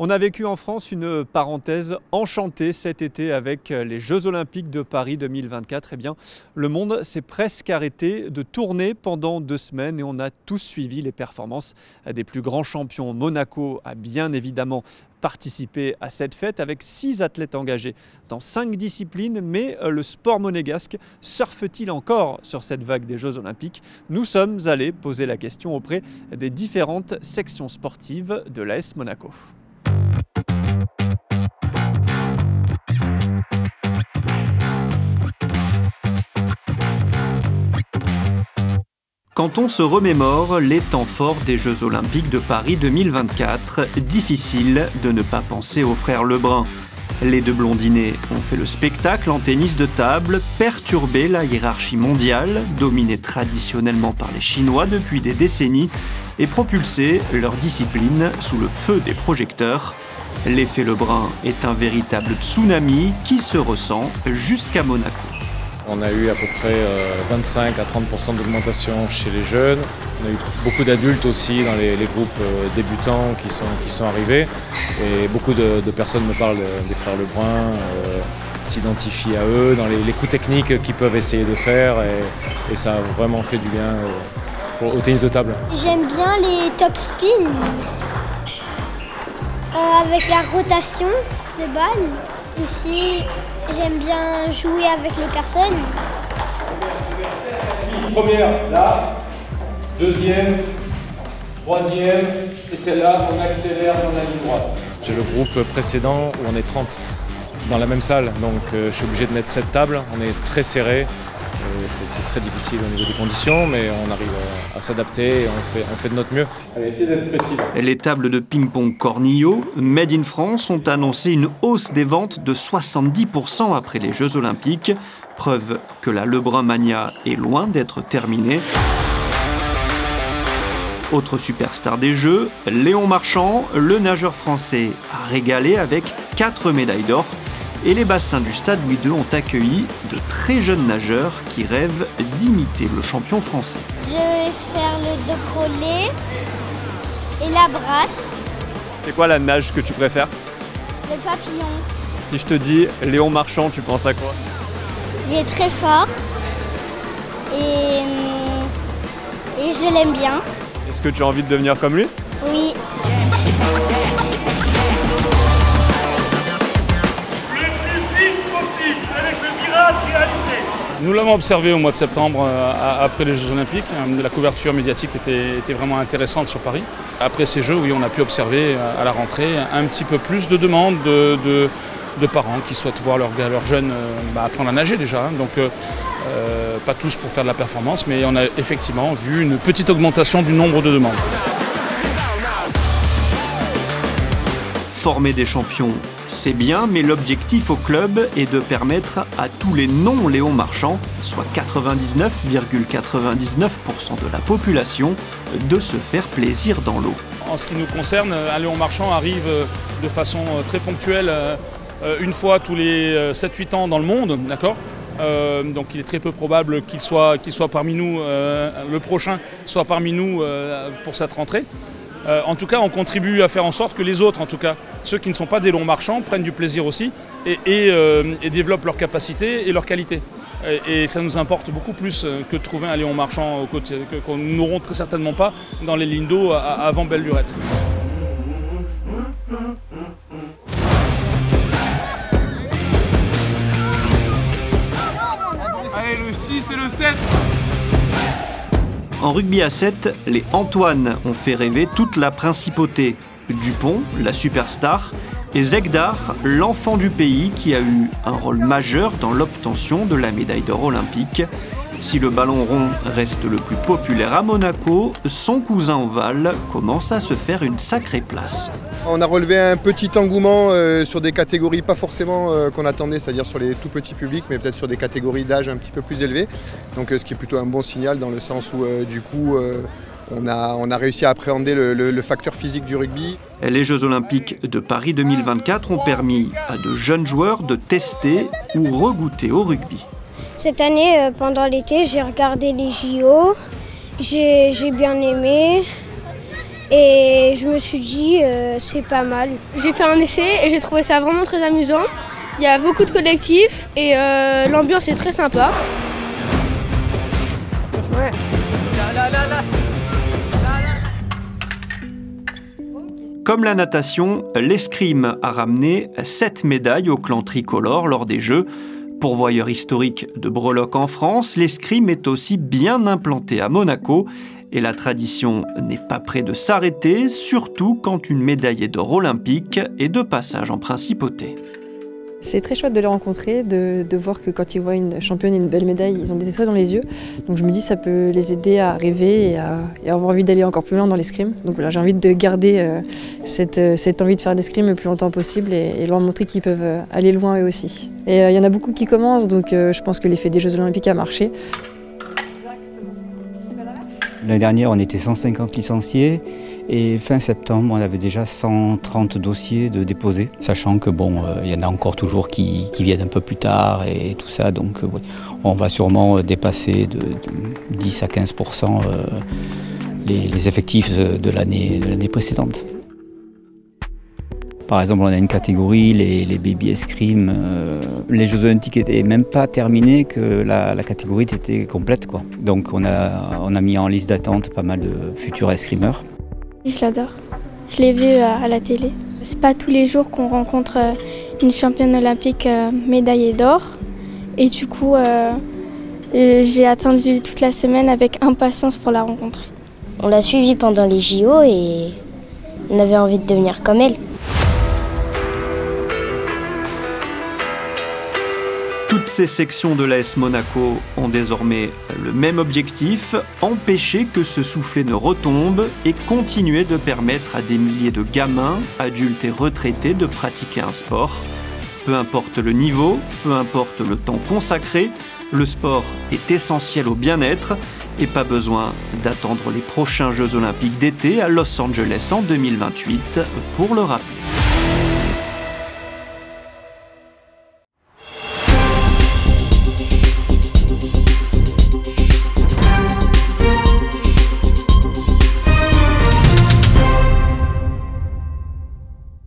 On a vécu en France une parenthèse enchantée cet été avec les Jeux Olympiques de Paris 2024. Eh bien, le monde s'est presque arrêté de tourner pendant 2 semaines et on a tous suivi les performances des plus grands champions. Monaco a bien évidemment participé à cette fête avec 6 athlètes engagés dans 5 disciplines. Mais le sport monégasque surfe-t-il encore sur cette vague des Jeux Olympiques? Nous sommes allés poser la question auprès des différentes sections sportives de l'AS Monaco. Quand on se remémore les temps forts des Jeux Olympiques de Paris 2024, difficile de ne pas penser aux frères Lebrun. Les 2 blondinés ont fait le spectacle en tennis de table, perturbé la hiérarchie mondiale, dominée traditionnellement par les Chinois depuis des décennies, et propulsé leur discipline sous le feu des projecteurs. L'effet Lebrun est un véritable tsunami qui se ressent jusqu'à Monaco. On a eu à peu près 25 à 30% d'augmentation chez les jeunes. On a eu beaucoup d'adultes aussi dans les groupes débutants qui sont arrivés. Et beaucoup de personnes me parlent des frères Lebrun, s'identifient à eux dans les coups techniques qu'ils peuvent essayer de faire. Et ça a vraiment fait du bien au tennis de table. J'aime bien les top spin avec la rotation de balle. Ici, j'aime bien jouer avec les personnes. Première, là. Deuxième, troisième. Et celle-là, on accélère dans la ligne droite. J'ai le groupe précédent où on est 30 dans la même salle. Donc je suis obligé de mettre 7 tables. On est très serré. C'est très difficile au niveau des conditions, mais on arrive à s'adapter et on fait de notre mieux. Allez, essayez d'être précis. Les tables de ping-pong Cornillo, Made in France, ont annoncé une hausse des ventes de 70% après les Jeux Olympiques. Preuve que la Lebrun Mania est loin d'être terminée. Autre superstar des Jeux, Léon Marchand, le nageur français, a régalé avec 4 médailles d'or. Et les bassins du stade Louis II ont accueilli de très jeunes nageurs qui rêvent d'imiter le champion français. Je vais faire le dos collé et la brasse. C'est quoi la nage que tu préfères? Le papillon. Si je te dis Léon Marchand, tu penses à quoi? Il est très fort et je l'aime bien. Est-ce que tu as envie de devenir comme lui? Oui. Nous l'avons observé au mois de septembre après les Jeux Olympiques. La couverture médiatique était vraiment intéressante sur Paris. Après ces Jeux, oui, on a pu observer à la rentrée un petit peu plus de demandes de parents qui souhaitent voir leurs jeunes apprendre à nager déjà. Donc pas tous pour faire de la performance, mais on a effectivement vu une petite augmentation du nombre de demandes. Former des champions, c'est bien, mais l'objectif au club est de permettre à tous les non-Léon Marchand, soit 99,99% de la population, de se faire plaisir dans l'eau. En ce qui nous concerne, un Léon Marchand arrive de façon très ponctuelle, une fois tous les 7-8 ans dans le monde, d'accord ? Donc il est très peu probable qu'il soit parmi nous, le prochain soit parmi nous pour cette rentrée. En tout cas, on contribue à faire en sorte que les autres, en tout cas, ceux qui ne sont pas des Léon Marchand, prennent du plaisir aussi et développent leurs capacités et leurs qualités. Et ça nous importe beaucoup plus que de trouver un Léon Marchand qu'on n'aurons très certainement pas dans les lignes d'eau avant belle lurette. Allez, le 6 et le 7. En rugby à 7, les Antoine ont fait rêver toute la principauté. Dupont, la superstar, et Zegdar, l'enfant du pays qui a eu un rôle majeur dans l'obtention de la médaille d'or olympique. Si le ballon rond reste le plus populaire à Monaco, son cousin ovale commence à se faire une sacrée place. On a relevé un petit engouement sur des catégories pas forcément qu'on attendait, c'est-à-dire sur les tout petits publics, mais peut-être sur des catégories d'âge un petit peu plus élevées. Donc ce qui est plutôt un bon signal dans le sens où du coup on a réussi à appréhender le facteur physique du rugby. Les Jeux Olympiques de Paris 2024 ont permis à de jeunes joueurs de tester ou regoûter au rugby. Cette année, pendant l'été, j'ai regardé les JO, j'ai bien aimé Et je me suis dit, c'est pas mal. J'ai fait un essai et j'ai trouvé ça vraiment très amusant. Il y a beaucoup de collectifs et l'ambiance est très sympa. Ouais. Comme la natation, l'escrime a ramené 7 médailles au clan tricolore lors des Jeux. Pourvoyeur historique de breloques en France, l'escrime est aussi bien implanté à Monaco. Et la tradition n'est pas près de s'arrêter, surtout quand une médaillée d'or olympique est de passage en principauté. C'est très chouette de les rencontrer, de voir que quand ils voient une championne et une belle médaille, ils ont des étoiles dans les yeux. Donc je me dis que ça peut les aider à rêver et à avoir envie d'aller encore plus loin dans l'escrime. Donc voilà, j'ai envie de garder cette envie de faire l'escrime le plus longtemps possible et leur montrer qu'ils peuvent aller loin eux aussi. Et il y en a beaucoup qui commencent, donc je pense que l'effet des Jeux Olympiques a marché. L'année dernière, on était 150 licenciés et fin septembre, on avait déjà 130 dossiers de déposés, sachant que il y en a encore toujours qui viennent un peu plus tard et tout ça, donc on va sûrement dépasser de 10 à 15% les effectifs de l'année précédente. Par exemple, on a une catégorie, les baby escrime. Les Jeux Olympiques n'étaient même pas terminés que la catégorie était complète, quoi. Donc on a mis en liste d'attente pas mal de futurs escrimeurs. Je l'adore. Je l'ai vu à la télé. C'est pas tous les jours qu'on rencontre une championne olympique médaillée d'or. Et du coup, j'ai attendu toute la semaine avec impatience pour la rencontrer. On l'a suivie pendant les JO et on avait envie de devenir comme elle. Toutes ces sections de l'AS Monaco ont désormais le même objectif, empêcher que ce soufflet ne retombe et continuer de permettre à des milliers de gamins, adultes et retraités de pratiquer un sport. Peu importe le niveau, peu importe le temps consacré, le sport est essentiel au bien-être et pas besoin d'attendre les prochains Jeux Olympiques d'été à Los Angeles en 2028 pour le rappeler.